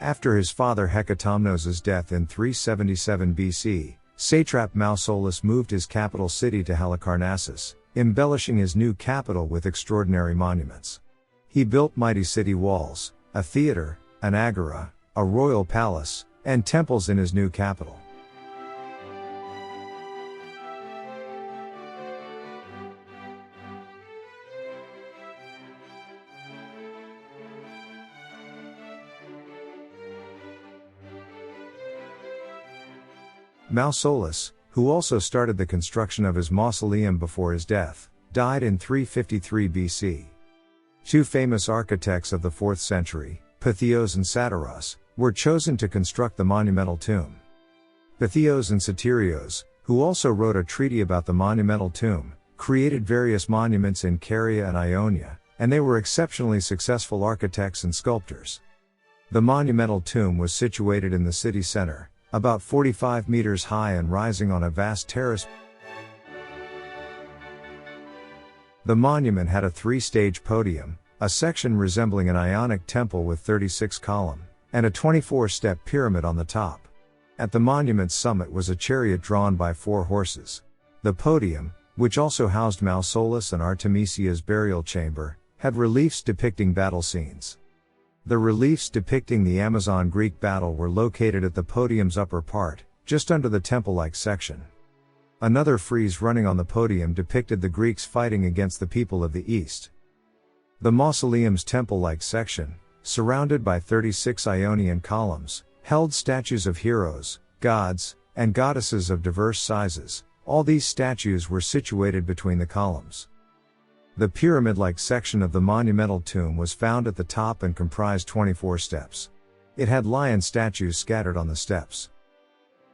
After his father Hekatomnos' death in 377 BC, satrap Mausolus moved his capital city to Halicarnassus, embellishing his new capital with extraordinary monuments. He built mighty city walls, a theater, an agora, a royal palace, and temples in his new capital. Mausolus, who also started the construction of his mausoleum before his death, died in 353 BC. Two famous architects of the 4th century, Pytheos and Satyros, were chosen to construct the monumental tomb. Pytheos and Satyrios, who also wrote a treatise about the monumental tomb, created various monuments in Caria and Ionia, and they were exceptionally successful architects and sculptors. The monumental tomb was situated in the city center, about 45 meters high and rising on a vast terrace. The monument had a 3-stage podium, a section resembling an Ionic temple with 36 columns, and a 24-step pyramid on the top. At the monument's summit was a chariot drawn by 4 horses. The podium, which also housed Mausolus and Artemisia's burial chamber, had reliefs depicting battle scenes. The reliefs depicting the Amazon Greek battle were located at the podium's upper part, just under the temple-like section. Another frieze running on the podium depicted the Greeks fighting against the people of the East. The mausoleum's temple-like section, surrounded by 36 Ionian columns, held statues of heroes, gods, and goddesses of diverse sizes. All these statues were situated between the columns. The pyramid-like section of the monumental tomb was found at the top and comprised 24 steps. It had lion statues scattered on the steps.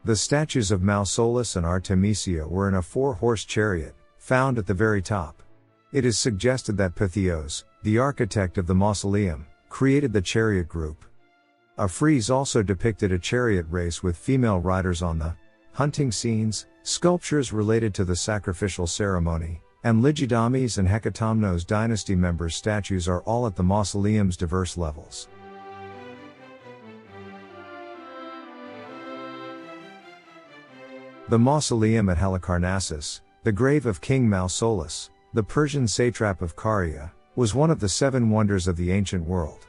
The statues of Mausolus and Artemisia were in a 4-horse chariot, found at the very top. It is suggested that Pytheos, the architect of the mausoleum, created the chariot group. A frieze also depicted a chariot race with female riders on the hunting scenes, sculptures related to the sacrificial ceremony, and Ligidames and Hekatomnos dynasty members' statues are all at the mausoleum's diverse levels. The mausoleum at Halicarnassus, the grave of King Mausolus, the Persian satrap of Caria, was one of the 7 wonders of the ancient world.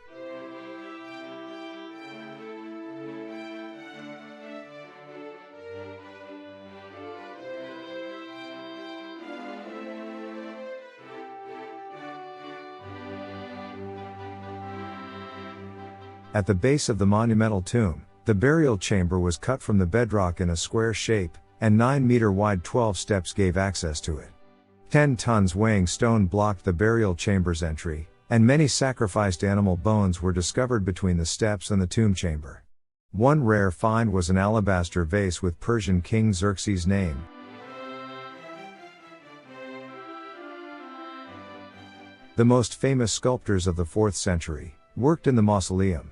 At the base of the monumental tomb, the burial chamber was cut from the bedrock in a square shape, and 9-meter wide 12 steps gave access to it. 10 tons weighing stone blocked the burial chamber's entry, and many sacrificed animal bones were discovered between the steps and the tomb chamber. One rare find was an alabaster vase with Persian King Xerxes' name. The most famous sculptors of the 4th century worked in the mausoleum.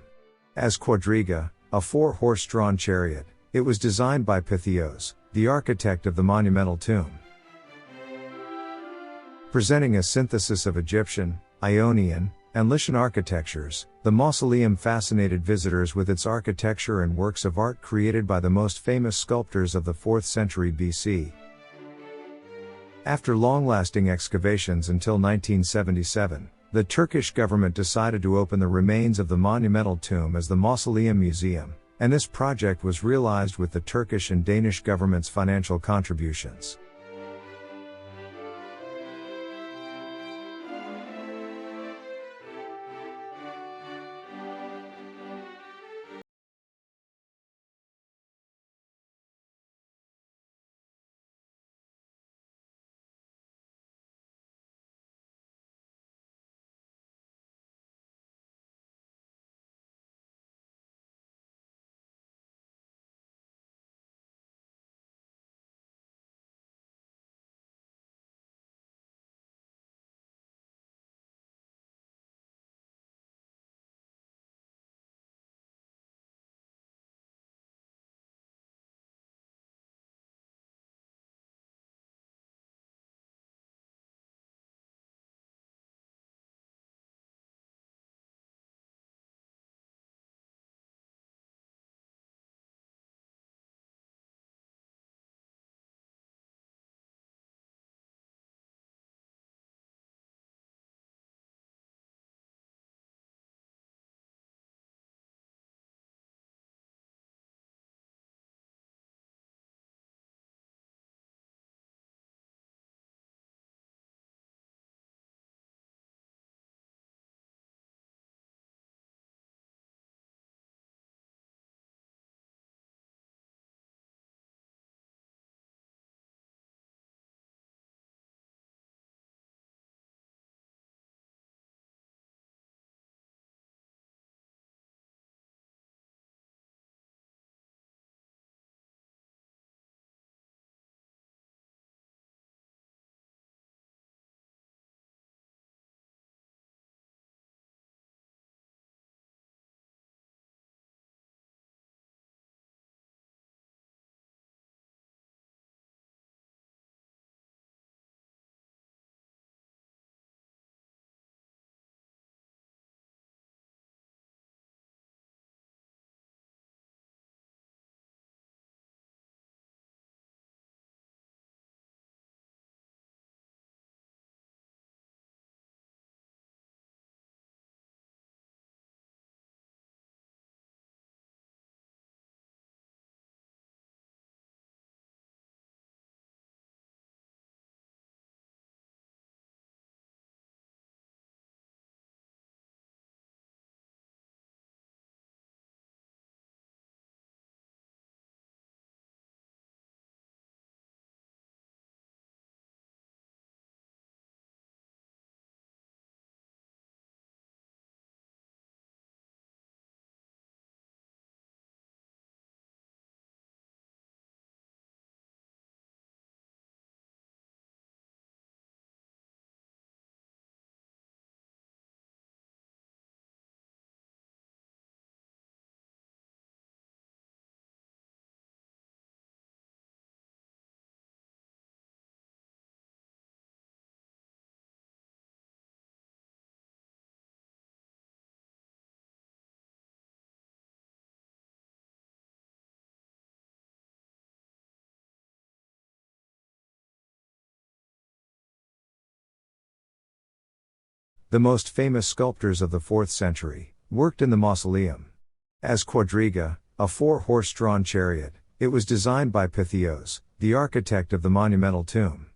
As quadriga, a 4-horse-drawn chariot, it was designed by Pytheos, the architect of the monumental tomb. Presenting a synthesis of Egyptian, Ionian, and Lycian architectures, the mausoleum fascinated visitors with its architecture and works of art created by the most famous sculptors of the 4th century BC. After long-lasting excavations until 1977, the Turkish government decided to open the remains of the monumental tomb as the Mausoleum Museum, and this project was realized with the Turkish and Danish governments' financial contributions. the most famous sculptors of the 4th century, worked in the Mausoleum. As quadriga, a 4-horse-drawn chariot, it was designed by Pytheos, the architect of the monumental tomb.